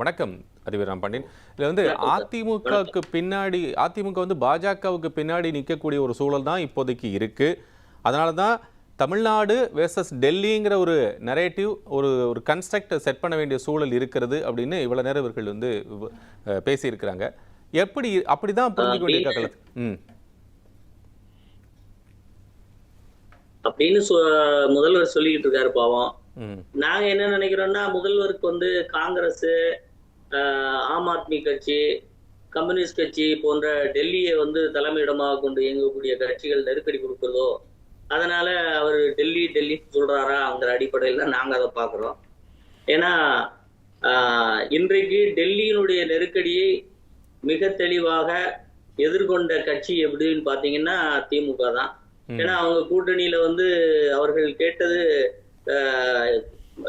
வணக்கம் அறிவராம் பாண்டியன். இதுல வந்து அதிமுகவுக்கு பின்னாடி அதிமுக வந்து பாஜகவுக்கு பின்னாடி நிற்கக்கூடிய ஒரு சூழல் தான் இப்போதைக்கு இருக்கு. அதனால தான் தமிழ்நாடு வேர்சஸ் டெல்லிங்கிற ஒரு நரேட்டிவ் ஒரு கன்ஸ்ட்ரக்ட் செட் பண்ண வேண்டிய சூழல் இருக்கிறது அப்படின்னு இவ்வளவு நேரம் இவர்கள் வந்து பேசியிருக்கிறாங்க. எப்படி அப்படிதான் புரிஞ்சுக்க வேண்டிய காலத்து அப்படின்னு முதல்வர் சொல்லிக்கிட்டு இருக்காரு பாவம். நாங்க என்ன நினைக்கிறோம்னா, முதல்வருக்கு வந்து காங்கிரஸ், ஆம் ஆத்மி கட்சி, கம்யூனிஸ்ட் கட்சி போன்ற டெல்லியை வந்து தலைமையிடமாக கொண்டு இயங்கக்கூடிய கட்சிகள் நெருக்கடி கொடுக்குறதோ, அதனால அவர் டெல்லி சொல்றாராங்கிற அடிப்படையில் தான் நாங்க அதை பார்க்கிறோம். ஏன்னா இன்றைக்கு டெல்லியினுடைய நெருக்கடியை மிக தெளிவாக எதிர்கொண்ட கட்சி எப்படின்னு பாத்தீங்கன்னா திமுக தான். ஏன்னா அவங்க கூட்டணியில வந்து அவர்கள் கேட்டது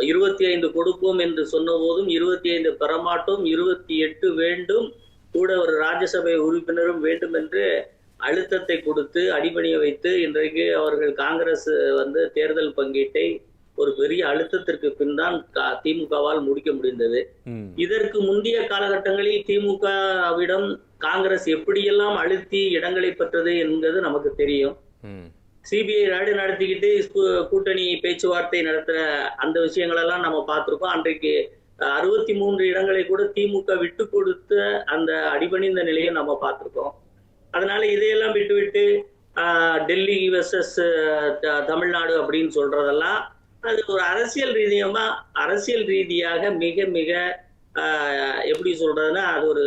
25 கொடுப்போம் என்று சொன்ன போதும் 25 பெறமாட்டோம், 28 வேண்டும், கூட ஒரு ராஜ்யசபை உறுப்பினரும் வேண்டும் என்று அழுத்தத்தை கொடுத்து அடிபணிய வைத்து இன்றைக்கு அவர்கள் காங்கிரஸ் வந்து தேர்தல் பங்கீட்டை ஒரு பெரிய அழுத்தத்திற்கு பின் தான் திமுகவால் முடிக்க முடிந்தது. இதற்கு முந்தைய காலகட்டங்களில் திமுகவிடம் காங்கிரஸ் எப்படியெல்லாம் அழுத்தி இடங்களை பெற்றது என்பது நமக்கு தெரியும். சிபிஐ ராடு நடத்திக்கிட்டு கூட்டணி பேச்சுவார்த்தை நடத்துற அந்த விஷயங்கள் எல்லாம் நம்ம பார்த்திருக்கோம். அன்றைக்கு 63 இடங்களை கூட திமுக விட்டு கொடுத்த அந்த அடிபணிந்த நிலையை நம்ம பார்த்திருக்கோம். அதனால இதையெல்லாம் விட்டு டெல்லி வெர்சஸ் தமிழ்நாடு அப்படின்னு சொல்றதெல்லாம் அது ஒரு அரசியல் ரீதியாக மிக மிக எப்படி சொல்றதுன்னா அது ஒரு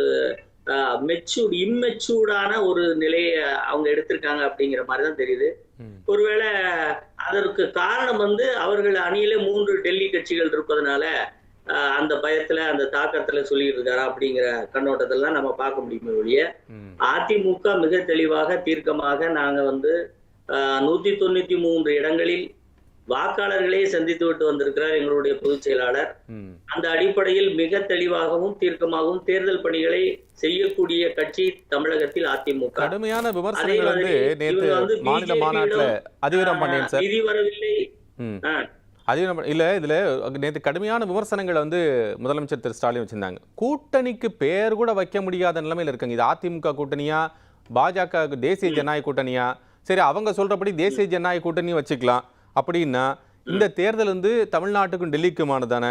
இம்மெச்சூர்டான ஒரு நிலையை அவங்க எடுத்திருக்காங்க அப்படிங்கிற மாதிரிதான் தெரியுது. ஒருவேளை அதற்கு காரணம் வந்து அவர்கள் அணியில 3 டெல்லி கட்சிகள் இருப்பதனால அந்த பயத்துல அந்த தாக்கத்துல சொல்லிட்டு இருக்காரா அப்படிங்கிற கண்ணோட்டத்துல நம்ம பார்க்க முடியுமே ஒழிய, அதிமுக மிக தெளிவாக தீர்க்கமாக நாங்க வந்து 193 இடங்களில் வாக்காளர்களே சந்தித்து விட்டு வந்திருக்கிறார் எங்களுடைய பொதுச் செயலாளர். அந்த அடிப்படையில் மிக தெளிவாகவும் தீர்க்கமாகவும் தேர்தல் பணிகளை செய்யக்கூடிய கட்சி தமிழகத்தில் அதிமுக. கடுமையான விமர்சனங்கள் வந்து நேத்து மாநில மாநாட்டுல அதிவரம் பண்ணேன் சார். நிதி வரவில்லை இல்ல இதுல நேற்று கடுமையான விமர்சனங்கள் வந்து முதலமைச்சர் திரு ஸ்டாலின் வச்சிருந்தாங்க. கூட்டணிக்கு பேர் கூட வைக்க முடியாத நிலைமையில இருக்காங்க. இது அதிமுக கூட்டணியா, பாஜக தேசிய ஜனநாயக கூட்டணியா? சரி, அவங்க சொல்றபடி தேசிய ஜனநாயக கூட்டணி வச்சுக்கலாம். அப்படின்னா இந்த தேர்தல் வந்து தமிழ்நாட்டுக்கும் டெல்லிக்குமானது தானே.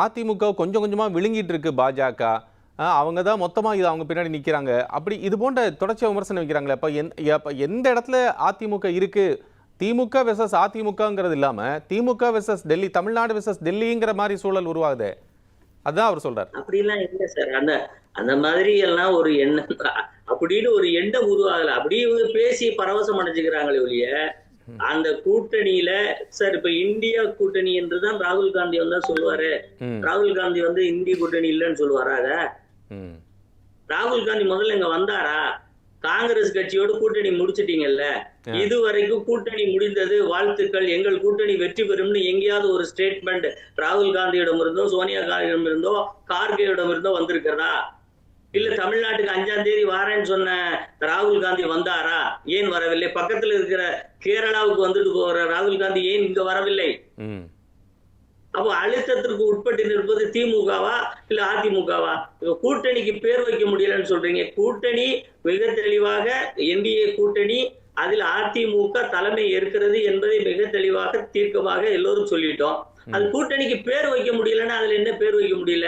அதிமுக கொஞ்சம் கொஞ்சமா விழுங்கிட்டு இருக்கு பாஜக. அவங்க தான் மொத்தமா இது அவங்க பின்னாடி நிக்கிறாங்க. அப்படி இது போன்ற தொடர்ச்சியா விமர்சனம் வைக்கிறாங்களே. அப்ப எந்த இடத்துல அதிமுக இருக்கு? திமுக வெர்சஸ் அதிமுகங்கிறது இல்லாம திமுக வெர்சஸ் டெல்லி, தமிழ்நாடு வெர்சஸ் டெல்லிங்கிற மாதிரி சூழல் உருவாகுது. அதான் அவர் சொல்றாரு. அப்படிலாம் இல்லை சார். அந்த மாதிரி எல்லாம் ஒரு எண்ணம் அப்படின்னு ஒரு எண்ணம் உருவாகல. அப்படி இவங்க பேசி பரவசம் அடைஞ்சுக்கிறாங்களே ஒழிய, அந்த கூட்டணியில சார் இப்ப இந்தியா கூட்டணி என்றுதான் ராகுல் காந்தி வந்தா சொல்லுவாரு. ராகுல் காந்தி வந்து இந்திய கூட்டணி இல்லைன்னு சொல்லுவாரா? ராகுல் காந்தி முதல்ல இங்க வந்தாரா? காங்கிரஸ் கட்சியோடு கூட்டணி முடிச்சிட்டீங்கல்ல, இதுவரைக்கும் கூட்டணி முடிந்தது, வாழ்த்துக்கள், எங்கள் கூட்டணி வெற்றி பெறும்னு எங்கேயாவது ஒரு ஸ்டேட்மெண்ட் ராகுல் காந்தியிடம் இருந்தோ, சோனியா காந்தியிடம் இருந்தோ, கார்கேயிடம் இருந்தோ வந்திருக்கிறதா? இல்ல தமிழ்நாட்டுக்கு 5ஆம் தேதி வாரேன்னு சொன்ன ராகுல் காந்தி வந்தாரா? ஏன் வரவில்லை? பக்கத்துல இருக்கிற கேரளாவுக்கு வந்துட்டு போற ராகுல் காந்தி ஏன் இங்க வரவில்லை? அப்போ அழுத்தத்திற்கு உட்பட்டு நிற்பது திமுகவா இல்ல அதிமுகவா? கூட்டணிக்கு பேர் வைக்க முடியலன்னு சொல்றீங்க. கூட்டணி மிக தெளிவாக என்டிஏ கூட்டணி, அதில் அதிமுக தலைமை இருக்கிறது என்பதை மிக தெளிவாக தீர்க்கமாக எல்லோரும் சொல்லிட்டோம். அது கூட்டணிக்கு பேர் வைக்க முடியலன்னா அதுல என்ன பேர் வைக்க முடியல?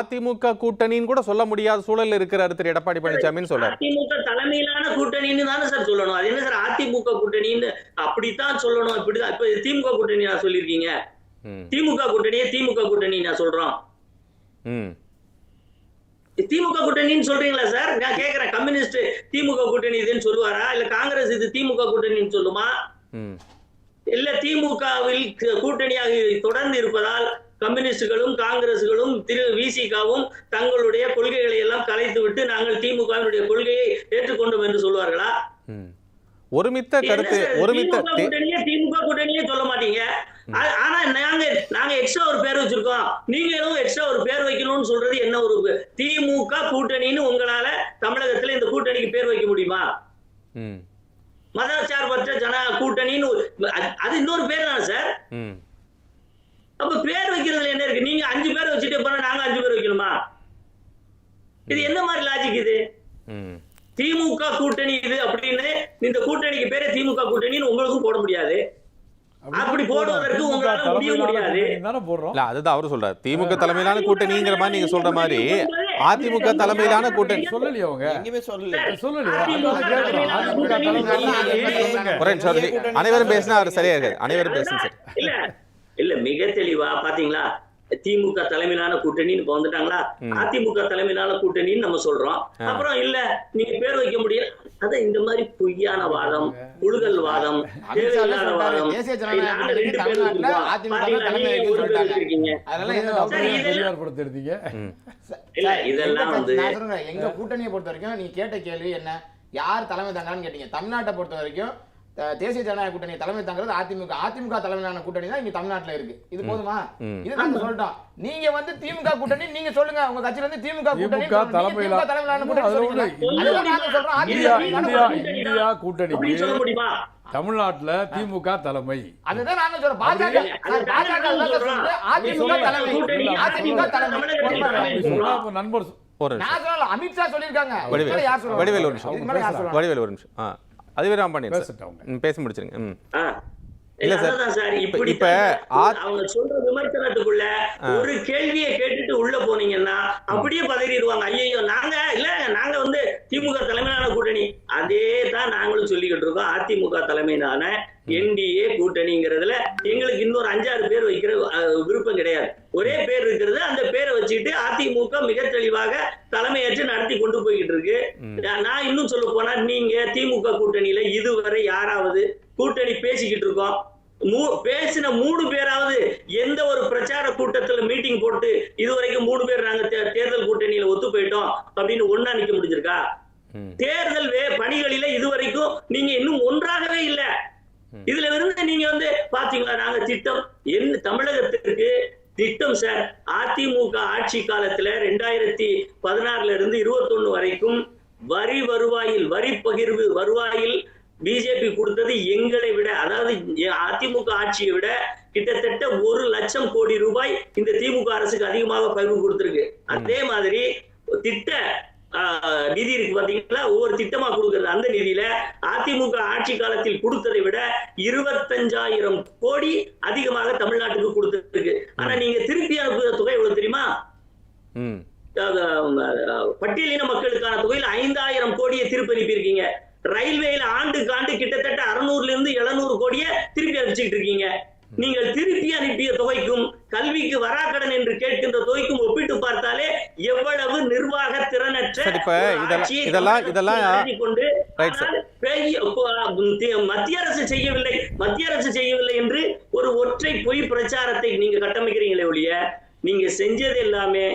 அதிமுக கூட்டணின்னு கூட சொல்ல முடியாத சூழல் இருக்கிறாரு திரு எடப்பாடி பழனிசாமின்னு சொல்றாரு. அதிமுக தலைமையிலான கூட்டணின்னு தானே சார் சொல்லணும். அது என்ன சார் அதிமுக கூட்டணின்னு அப்படித்தான் சொல்லணும். இப்படிதான் இப்ப திமுக கூட்டணி நான் சொல்லியிருக்கீங்க. திமுக கூட்டணியே திமுக கூட்டணி நான் சொல்றோம். திமுக கூட்டணின்னு சொல்றீங்களா சார்? நான் கேக்குறேன், கம்யூனிஸ்ட் திமுக கூட்டணி இதுன்னு சொல்லுவாரா? இல்ல காங்கிரஸ் இது திமுக கூட்டணின்னு சொல்லுமா? இல்ல திமுகவில் கூட்டணியாக தொடர்ந்து இருப்பதால் கம்யூனிஸ்டுகளும் காங்கிரஸ்களும் திரு விசிகாவும் தங்களுடைய கொள்கைகளை எல்லாம் கலைத்து விட்டு நாங்கள் திமுகவினுடைய கொள்கையை ஏற்றுக்கொண்டோம் என்று சொல்வார்களா? ஒருமித்த கருத்து, திமுக கூட்டணியே சொல்ல மாட்டீங்க. ஆனா நாங்க எக்ஸ்ட்ரா ஒரு பேர் வச்சிருக்கோம், நீங்களும் எக்ஸ்ட்ரா ஒரு பேர் வைக்கணும்னு சொல்றது என்ன? ஒரு திமுக கூட்டணின்னு உங்களால தமிழகத்துல இந்த கூட்டணிக்கு பேர் வைக்க முடியுமா? மதச்சார்பற்ற ஜன கூட்டணின்னு அது இன்னொரு பேர் தானே சார். அப்ப பேர் வைக்கிறதுல என்ன இருக்கு? நீங்க 5 பேர் வச்சுட்டு போனா நாங்க 5 பேர் வைக்கணுமா? இது என்ன மாதிரி லாஜிக் இது? திமுக கூட்டணி இது அப்படின்னு இந்த கூட்டணிக்கு பேரே திமுக கூட்டணின்னு உங்களுக்கும் போட முடியாது. அப்படி போடுவதற்கு உங்களால முடியாது. அதுதான் அவரு சொல்றாரு, திமுக தலைமையிலான கூட்டணிங்கிற மாதிரி நீங்க சொல்ற மாதிரி அதிமுக தலைமையிலான கூட்டணி சொல்லலையே அவங்க, எங்கேயுமே சொல்லலையே. அனைவரும் பேசினா அவர் சரியா இருக்காது. அனைவரும் பேசுங்க சார். இல்ல மிக தெளிவா பாத்தீங்களா, திமுக தலைமையிலான கூட்டணின்னு இப்ப வந்துட்டாங்களா, அதிமுக தலைமையிலான கூட்டணின்னு நம்ம சொல்றோம். அப்புறம் இல்ல நீங்க பேர் வைக்க முடியல. அதான் இந்த மாதிரி பொய்யான வாதம், புழுகல் வாதம், தேவையில்லாத வாதம். இதெல்லாம் வந்து எங்க கூட்டணியை பொறுத்த வரைக்கும் நீங்க கேட்ட கேள்வி என்ன, யார் தலைமை தாங்கன்னு கேட்டீங்க. தமிழ்நாட்டை பொறுத்த வரைக்கும் தேசிய ஜனநாயக கூட்டணி தலைமை தாங்கிறது அதிமுக. அதிமுக தலைமையிலான கூட்டணி தான் இங்க தமிழ்நாட்டுல இருக்கு. இது போதுமா? இது நாங்க சொல்லிட்டோம். நீங்க வந்து திமுக கூட்டணி நீங்க சொல்லுங்க, உங்க கட்சியில இருந்து திமுக கூட்டணி தலைமையிலான கூட்டணி தமிழ்நாட்டுல திமுக தலைமை. அதுதான் நாங்க சொல்றோம். பாஜக அதிமுக தலைமை, அதிமுக தலைமை நண்பர் அமித்ஷா சொல்லிருக்காங்க. வடிவேல் ஒரு நிமிஷம். அதுவே ராமபாண்டியன் பேசி முடிச்சிருங்க. இல்ல சார், இப்ப அவங்க சொல்ற விமர்சனத்துக்குள்ள ஒரு கேள்வியை கேட்டுட்டு உள்ள போனீங்கன்னா அப்படியே பதறிடுவாங்க. ஐயோ நாங்க வந்து திமுக தலைமையிலான கூட்டணி. அதே தான் நாங்களும் சொல்லிக்கிட்டு இருக்கோம். அதிமுக தலைமையிலான என்டிஏ கூட்டணிங்கிறதுல எங்களுக்கு இன்னொரு 5-6 பேர் வைக்கிற விருப்பம் கிடையாது. ஒரே பேர் இருக்கிறது. அந்த பேரை வச்சுக்கிட்டு அதிமுக மிக தெளிவாக தலைமையேற்று நடத்தி கொண்டு போய்கிட்டு இருக்கு. நான் இன்னும் சொல்ல போனா, நீங்க திமுக கூட்டணியில இதுவரை யாராவது கூட்டணி பேசிக்கிட்டு இருக்கோம், பேசின 3 பேராவது எந்த ஒரு பிரச்சார கூட்டத்துல மீட்டிங் போட்டு இதுவரைக்கும் 3 பேர் நாங்க தேர்தல் கூட்டணியில ஒத்து போயிட்டோம் அப்படின்னு ஒண்ணா நிக்க முடிஞ்சிருக்கா? தேர்தல் பணிகளில இதுவரைக்கும் நீங்க இன்னும் ஒன்றாகவே இல்ல. இதுல இருந்து நீங்க வந்து பாத்தீங்களா, நாங்க திட்டம் என்ன தமிழகத்திற்கு திட்டம் சார். அதிமுக ஆட்சி காலத்துல 2016 இருந்து 21 வரைக்கும் வரி பகிர்வு வருவாயில் பிஜேபி கொடுத்தது எங்களை விட, அதாவது அதிமுக ஆட்சியை விட கிட்டத்தட்ட 1 லட்சம் கோடி ரூபாய் இந்த திமுக அரசுக்கு அதிகமாக பகிர்வு கொடுத்திருக்கு. அதே மாதிரி திட்ட நிதி இருக்கு பாத்தீங்களா, ஒவ்வொரு திட்டமா கொடுக்கிறது. அந்த நிதியில அதிமுக ஆட்சி காலத்தில் கொடுத்ததை விட 25,000 கோடி அதிகமாக தமிழ்நாட்டுக்கு கொடுத்திருக்கு. ஆனா நீங்க திருப்பி அனுப்புகிற தொகை எவ்வளவு தெரியுமா? பட்டியலின மக்களுக்கான தொகையில் 5,000 கோடியை திருப்பி அனுப்பியிருக்கீங்க. ரயில்வேல ஆண்டுக்கு ஆண்டு கிட்டத்தட்ட 600 இருந்து 700 கோடியை திருப்பி அனுப்பிச்சுட்டு இருக்கீங்க. நீங்கள் திருப்பி அனுப்பிய தொகைக்கும் கல்விக்கு வராக்கடன் என்று கேட்கின்ற தொகைக்கும் ஒப்பிட்டு பார்த்தாலே எவ்வளவு நிர்வாக திறனற்ற மத்திய அரசு செய்யவில்லை என்று ஒரு ஒற்றை பொய் பிரச்சாரத்தை நீங்க கட்டமைக்கிறீங்களே ஒழிய, நீங்க செஞ்சது எல்லாமே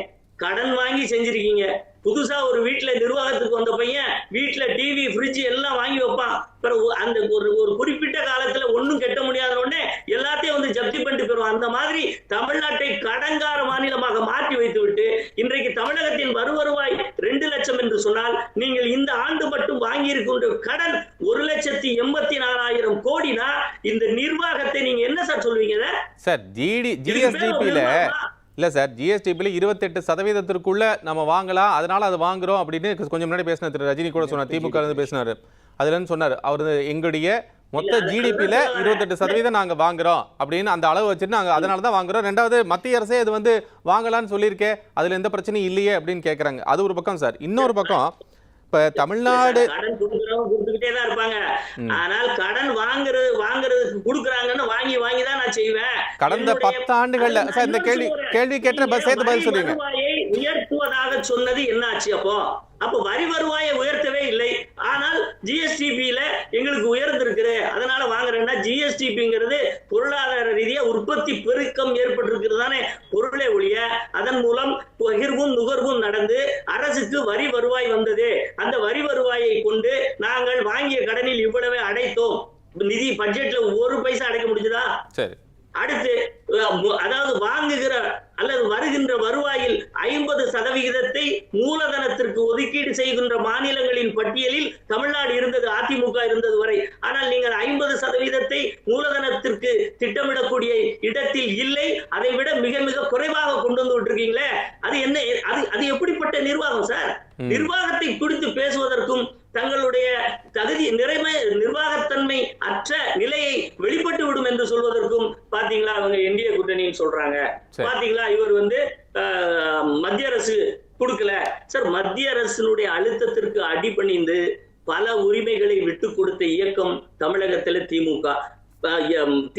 கடன் வாங்கி செஞ்சிருக்கீங்க. புதுசா ஒரு வீட்டுல நிர்வாகத்துக்கு வந்த பையன் வீட்டுல டிவி, ஃப்ரிட்ஜ் எல்லாம் வாங்கி வைப்பான். அந்த ஒரு குறிப்பிட்ட காலத்துல ஒண்ணும் கட்ட முடியாத உடனே எல்லாத்தையும் வந்து ஜப்தி பண்ணிட்டு போயிடுவான். அந்த மாதிரி தமிழ்நாட்டை கடன்கார மாநிலமாக மாற்றி வைத்து விட்டு இன்றைக்கு தமிழகத்தின் வருவாய் 2 லட்சம் என்று சொன்னால், நீங்கள் இந்த ஆண்டு மட்டும் வாங்கி இருக்கின்ற கடன் 1,84,000 கோடினா இந்த நிர்வாகத்தை நீங்க என்ன சார் சொல்வீங்க சார்? ஜிஎஸ்டிபில இல்ல சார், ஜிஎஸ்டிபில 28% நம்ம வாங்கலாம், அதனால அது வாங்குறோம் அப்படின்னு கொஞ்சம் முன்னாடி பேசின திரு ரஜினி கூட சொன்னார். திமுக இருந்து பேசினாரு. அதுல சொன்னாரு, அவர் எங்களுடைய மொத்த ஜிடிபில 28% நாங்க வாங்குறோம் அப்படின்னு அந்த அளவு வச்சுட்டு நாங்க அதனாலதான் வாங்குறோம். 2வது மத்திய அரசே இது வந்து வாங்கலாம்னு சொல்லியிருக்கேன், அதுல எந்த பிரச்சனையும் இல்லையே அப்படின்னு கேக்குறாங்க. அது ஒரு பக்கம் சார். இன்னொரு பக்கம் இப்ப தமிழ்நாடு கடன் கொடுத்துக்கிட்டே தான் இருப்பாங்க. ஆனால் கடன் வாங்குறதுக்கு கொடுக்குறாங்கன்னு வாங்கி தான் நான் செய்வேன். கடந்த 10 ஆண்டுகள்ல சார் இந்த கேள்வி கேட்ட சேர்த்து பதில் சொல்லுங்க. உயர்த்துவதாக சொன்னது என்ன ஆச்சு? அப்போ வரி வருவாயை உயர்த்தவே இல்லை. ஆனால் ஜிஎஸ்டிபியில எங்களுக்கு உயர்ந்திருக்கு, அதனால வாங்குறேன்னா ஜிஎஸ்டிபிங்கிறது பொருளாதார ரீதியா உற்பத்தி பெருக்கம் ஏற்பட்டிருக்கிறதானே பொருளே ஒழிய, அதன் மூலம் பகிர்வும் நுகர்வும் நடந்து அரசுக்கு வரி வருவாய் வந்தது. அந்த வரி வருவாயை கொண்டு நாங்கள் வாங்கிய கடனில் இவ்வளவே அடைத்தோம். நிதி பட்ஜெட்ல 1 பைசா அடைக்க முடிஞ்சதா? சரி, அடுத்து அதாவது வாங்குகிற அல்லது வருகின்ற வருவாயில் 50% மூலதனத்திற்கு ஒதுக்கீடு செய்கின்ற மாநிலங்களின் பட்டியலில் தமிழ்நாடு இருந்தது, அதிமுக இருந்தது வரை. ஆனால் நீங்கள் 50% மூலதனத்திற்கு திட்டமிடக்கூடிய இடத்தில் இல்லை, அதை விட மிக மிக குறைவாக கொண்டு வந்து விட்டுருக்கீங்களே, அது என்ன? அது எப்படிப்பட்ட நிர்வாகம் சார்? நிர்வாகத்தை குறித்து பேசுவதற்கும் தங்களுடைய தகுதி நிர்வாகத்தன்மை அற்ற நிலையை வெளிப்பட்டு விடும் என்று சொல்வதற்கும் பாத்தீங்களா அவங்க என்டிஏ கூட்டணின்னு சொல்றாங்க. பாத்தீங்களா இவர் மத்திய அரசு கொடுக்கல சார். மத்திய அரசினுடைய அழுத்தத்திற்கு அடிபணிந்து பல உரிமைகளை விட்டு கொடுத்த இயக்கம் தமிழகத்துல திமுக.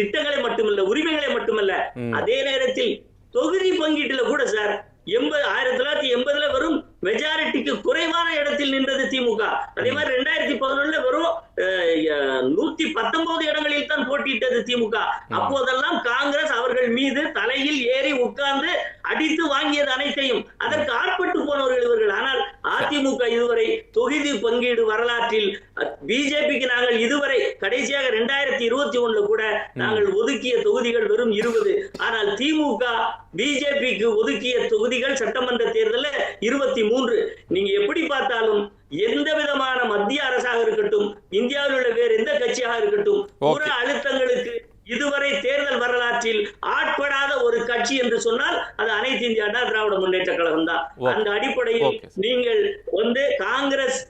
திட்டங்களை மட்டுமல்ல, உரிமைகளை மட்டுமல்ல, அதே நேரத்தில் தொகுதி பங்கீட்டுல கூட சார் 1980 வரும் மெஜாரிட்டிக்கு குறைவான இடத்தில் நின்றது திமுக. அதே மாதிரி 2011 வரும் 119 இடங்களில் தான் போட்டியிட்டது திமுக. அப்போதெல்லாம் காங்கிரஸ் அவர்கள் மீது தலையில் ஏறி உட்கார்ந்து அடித்து வாங்கியது அனைத்தையும். அதற்கு ஆட்பட்டு போனவர்கள் இவர்கள். ஆனால் அதிமுக இதுவரை தொகுதி பங்கீடு வரலாற்றில் பிஜேபிக்கு நாங்கள் இதுவரை கடைசியாக 2021 கூட நாங்கள் ஒதுக்கிய தொகுதிகள் வெறும் 20. ஆனால் திமுக பிஜேபிக்கு ஒதுக்கிய தொகுதிகள் சட்டமன்ற தேர்தலில் 23. நீங்க எப்படி பார்த்தாலும் எந்த விதமான மத்திய அரசாக இருக்கட்டும், இந்தியாவில் உள்ள வேறு எந்த கட்சியாக இருக்கட்டும், புற அழுத்தங்களுக்கு இதுவரை தேர்தல் வரலாற்றில் ஆட்படாத ஒரு கட்சி என்று சொன்னால் அது அனைத்து இந்திய அண்ணா திராவிட முன்னேற்ற கழகம் தான். அந்த அடிப்படையில் நீங்கள் காங்கிரஸ்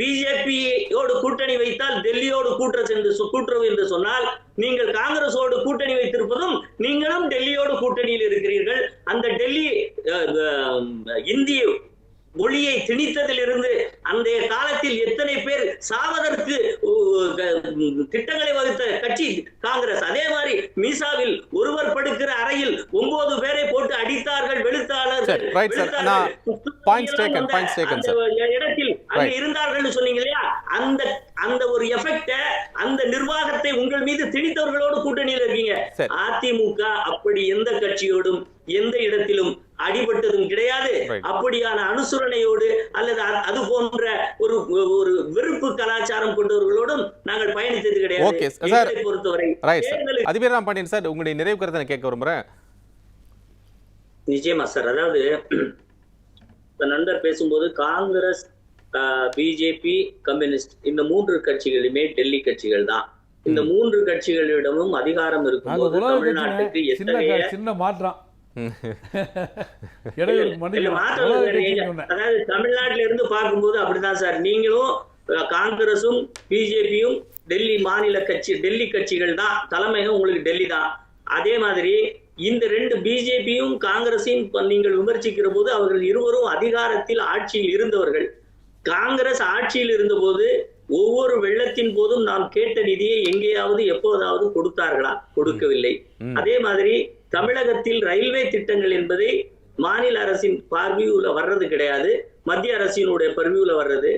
பிஜேபியோடு கூட்டணி வைத்தால் டெல்லியோடு கூட்டுறவு என்று சொன்னால், நீங்கள் காங்கிரஸோடு கூட்டணி வைத்திருப்பதும் நீங்களும் டெல்லியோடு கூட்டணியில் இருக்கிறீர்கள். அந்த டெல்லி இந்திய மொழியை திணித்ததிலிருந்து அந்த காலத்தில் எத்தனை பேர் சாவதற்கு திட்டங்களை வகுத்த கட்சி காங்கிரஸ். அதே மாதிரி மீசாவில் ஒருவர் படுக்கிற அறையில் 9 பேரை போட்டு அடித்தார்கள் வெளுத்தாளர்கள் இடத்தில் அங்க இருந்தார்கள் சொன்னீங்க இல்லையா? அந்த ஒரு எஃபெக்ட, அந்த நிர்வாகத்தை உங்கள் மீது திணித்தவர்களோடு கூட்டணியில் இருக்கீங்க. அதிமுக அப்படி எந்த கட்சியோடும் எந்த இடத்திலும் அடிபட்டதும் கிடையாது. அப்படியான அனுசரணையோடு அல்லது அது போன்ற ஒரு வெறுப்பு கலாச்சாரம் கொண்டவர்களோடும் நாங்கள் பயணித்தது கிடையாது. பொறுத்தவரை அதிபர் பாண்டியன் சார், உங்களுடைய நிறைவு கருத்தை கேட்க விரும்புறேன். நிச்சயமா சார். அதாவது நண்பர் பேசும்போது காங்கிரஸ், பிஜேபி, கம்யூனிஸ்ட் இந்த 3 கட்சிகளுமே டெல்லி கட்சிகள் தான். இந்த 3 கட்சிகளிடமும் அதிகாரம் இருக்கும்போது தமிழ்நாட்டுக்கு சின்ன மாற்றம் அதாவது தமிழ்நாட்டில இருந்து பார்க்கும்போது அப்படிதான் சார். நீங்களும் காங்கிரசும் பிஜேபியும் டெல்லி மாநில டெல்லி கட்சிகள் தான், தலைமையும் உங்களுக்கு டெல்லி தான். அதே மாதிரி இந்த 2 பிஜேபியும் காங்கிரஸையும் நீங்கள் விமர்சிக்கிற போது அவர்கள் இருவரும் அதிகாரத்தில் ஆட்சியில் இருந்தவர்கள். காங்கிரஸ் ஆட்சியில் இருந்த போது ஒவ்வொரு வெள்ளத்தின் போதும் நாம் கேட்ட நிதியை எங்கேயாவது எப்போதாவது கொடுத்தார்களா? கொடுக்கவில்லை. அதே மாதிரி தமிழகத்தில் ரயில்வே திட்டங்கள் என்பதை மாநில அரசின் பார்வையுள்ள வர்றது கிடையாது, மத்திய அரசினுடைய பர்வியூல வர்றது.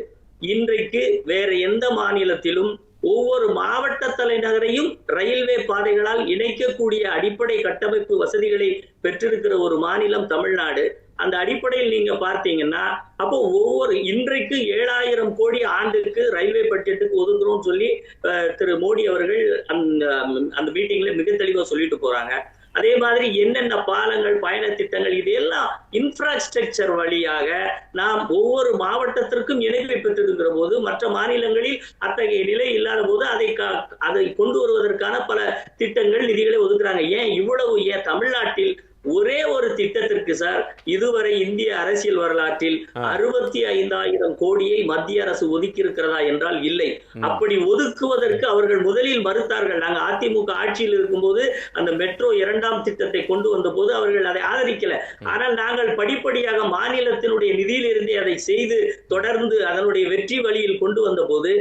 இன்றைக்கு வேற எந்த மாநிலத்திலும் ஒவ்வொரு மாவட்ட தலைநகரையும் ரயில்வே பாதைகளால் இணைக்கக்கூடிய அடிப்படை கட்டமைப்பு வசதிகளை பெற்றிருக்கிற ஒரு மாநிலம் தமிழ்நாடு. அந்த அடிப்படையில் நீங்க பார்த்தீங்கன்னா அப்போ இன்றைக்கு 7000 கோடி ஆண்டுக்கு ரயில்வே பட்ஜெட்டுக்கு ஒதுக்குறோம் சொல்லி திரு மோடி அவர்கள் அந்த மீட்டிங்ல மிக தெளிவா சொல்லிட்டு போறாங்க. அதே மாதிரி என்னென்ன பாலங்கள், பயண திட்டங்கள், இதெல்லாம் இன்ஃப்ராஸ்ட்ரக்சர் வழியாக நாம் ஒவ்வொரு மாவட்டத்திற்கும் இணைப்பை பெற்றிருக்கிற போது மற்ற மாநிலங்களில் அத்தகைய நிலை இல்லாத போது அதை கொண்டு வருவதற்கான பல திட்டங்கள், நிதிகளை ஒதுக்குறாங்க. ஏன் தமிழ்நாட்டில் ஒரே ஒரு திட்டத்திற்கு சார் இதுவரை இந்திய அரசியல் வரலாற்றில் 65,000 கோடியை மத்திய அரசு ஒதுக்கி இருக்கிறதா என்றால் இல்லை. அப்படி ஒதுக்குவதற்கு அவர்கள் முதலில் மறுத்தார்கள். நாங்கள் அதிமுக ஆட்சியில் இருக்கும்போது அந்த மெட்ரோ 2ஆம் திட்டத்தை கொண்டு வந்த போது அவர்கள் அதை ஆதரிக்கல. ஆனால் நாங்கள் படிப்படியாக மாநிலத்தினுடைய நிதியிலிருந்தே அதை செய்து தொடர்ந்து அதனுடைய வெற்றி வழியில் கொண்டு வந்த போது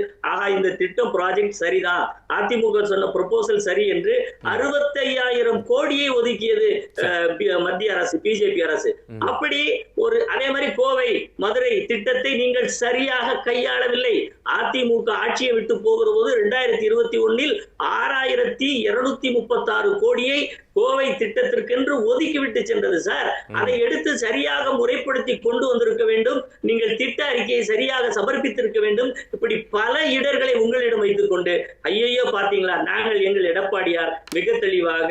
இந்த திட்டம் ப்ராஜெக்ட் சரிதான், அதிமுக சொன்ன ப்ரொபோசல் சரி என்று 65,000 கோடியை ஒதுக்கியது மத்திய அரசு பிஜேபி அரசு. அப்படி ஒரு அதே மாதிரி கோவை மதுரை திட்டத்தை நீங்கள் சரியாக கையாளவில்லை. அதிமுக ஆட்சியை விட்டு போகிற போது 2021 6236 கோடியை கோவை திட்டத்திற்கென்று ஒதுக்கிவிட்டு சென்றது சார். அதை எடுத்து சரியாக முறைப்படுத்தி கொண்டு வந்திருக்க வேண்டும். நீங்கள் திட்ட அறிக்கையை சரியாக சமர்ப்பித்திருக்க வேண்டும். இப்படி பல இடர்களை உங்களிடம் வைத்துக் கொண்டு ஐயோ பாத்தீங்களா, நாங்கள் எங்கள் எடப்பாடியார் மிக தெளிவாக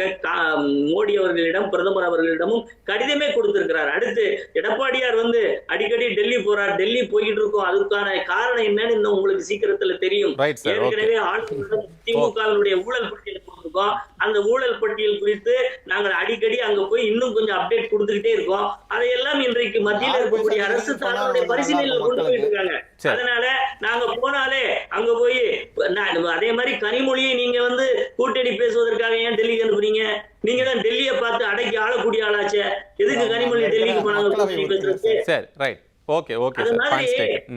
மோடி அவர்களிடம் பிரதமர் அவர்களிடமும் கடிதமே கொடுத்திருக்கிறார். அடுத்து எடப்பாடியார் அடிக்கடி டெல்லி போறார், டெல்லி போயிட்டு இருக்கோம். அதுக்கான காரணம் என்னன்னு இன்னும் உங்களுக்கு சீக்கிரத்துல தெரியும். ஏற்கனவே ஆளுநரிடம் திமுகவினுடைய ஊழல் பட்டியல் கொடுத்திருக்கோம். அந்த ஊழல் பட்டியல் குறித்து நாங்கள் அடிக்கடி அங்க போய் இன்னும் கொஞ்சம் அப்டேட் கொடுத்துக்கிட்டே இருக்கோம். அதையெல்லாம் இன்றைக்கு மத்தியில் இருக்கக்கூடிய அரசு தன்னுடைய பரிசீலனையில் கொண்டு போயிட்டு இருக்காங்க. அதனால நாங்க போனாலே அங்க போய் அதே மாதிரி கனிமொழியை நீங்க கூட்டணி பேசுவதற்காக ஏன் டெல்லிக்கு அனுப்புறீங்க? நீங்க தான் டெல்லியை பார்த்து அடக்கி ஆளக்கூடிய ஆளாச்சே, எதுக்கு கனிமொழி டெல்லிக்கு போனாங்க? ஓகே ஓகே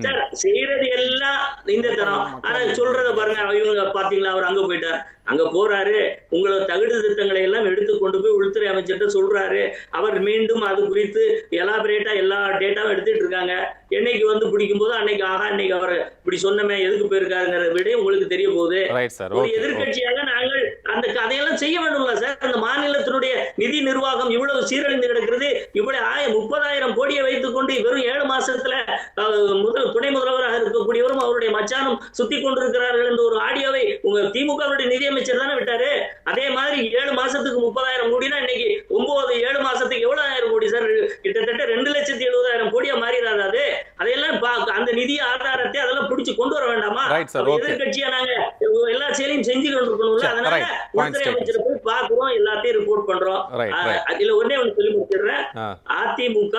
சார், செய்யறது எல்லாம் இந்த தரம். ஆனா சொல்றத பாருங்க, இவங்க பாத்தீங்களா, அவர் அங்க போயிட்டார், அங்க போறாரு, உங்களோட தகுதி திட்டங்களை எல்லாம் எடுத்து கொண்டு போய் உள்துறை அமைச்சர்கிட்ட சொல்றாரு. அவர் மீண்டும் அது குறித்து எலாபரேட்டா எல்லா டேட்டாவும் எடுத்துட்டு இருக்காங்க. என்னைக்கு பிடிக்கும் போது அன்னைக்கு அன்னைக்கு அவர் இப்படி சொன்னமே எதுக்கு போயிருக்காருங்கிற விட உங்களுக்கு தெரிய போகுது. ஒரு எதிர்கட்சியாக நாங்கள் அந்த கதையெல்லாம் செய்ய வேண்டும்ல சார். அந்த மாநிலத்தினுடைய நிதி நிர்வாகம் இவ்வளவு சீரழிந்து கிடக்கிறது. இவ்வளவு 30,000 கோடியை வைத்துக் கொண்டு வெறும் 7 மாசத்துல துணை முதல்வராக இருக்கக்கூடியவரும் அவருடைய மச்சானும் சுத்தி கொண்டிருக்கிறார்கள் என்ற ஒரு ஆடியோவை உங்க திமுகவுடைய நிதியமைச்சர் தானே விட்டாரு. அதே மாதிரி 7 மாசத்துக்கு 30,000 கோடினா இன்னைக்கு 7 மாசத்துக்கு எவ்வளவு 1000 கோடி சார்? கிட்டத்தட்ட 2,70,000 கோடியா மாறிடாது அது. அதையெல்லாம் அந்த நிதி ஆதாரத்தை அதெல்லாம் பிடிச்சு கொண்டு வர வேண்டாமா? எதிர்கட்சியா நாங்க எல்லா செயலையும் செஞ்சு கொண்டிருக்கணும்ல. அதனால உள்துறை அமைச்சர் போய் பாக்குறோம், எல்லாத்தையும் ரிப்போர்ட் பண்றோம். இதுல ஒண்ணே ஒண்ணு சொல்லி முடிச்சிடுறேன். அதிமுக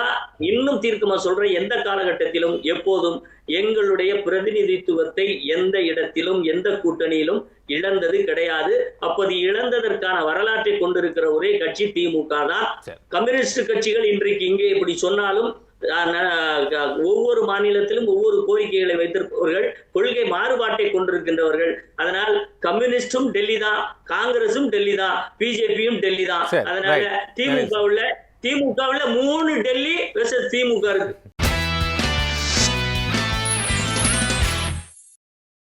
இன்னும் தீர்க்கமா சொல்ற, எந்த காலகட்டத்திலும் எப்போதும் எங்களுடைய பிரதிநிதித்துவத்தை எந்த இடத்திலும் எந்த கூட்டணியிலும் இழந்தது கிடையாது. அப்போது இழந்ததற்கான வரலாற்றை கொண்டிருக்கிற ஒரே கட்சி திமுக தான். கம்யூனிஸ்ட் கட்சிகள் இன்றைக்கு இங்கே இப்படி சொன்னாலும் ஒவ்வொரு மாநிலத்திலும் ஒவ்வொரு கோரிக்கைகளை வைத்திருப்பவர்கள், கொள்கை மாறுபாட்டை கொண்டிருக்கின்றவர்கள். அதனால் கம்யூனிஸ்டும் டெல்லி தான், காங்கிரசும் டெல்லி தான், பிஜேபியும் டெல்லி தான். அதனால திமுகவுல 3 டெல்லி வெர்சஸ் திமுக இருக்கு.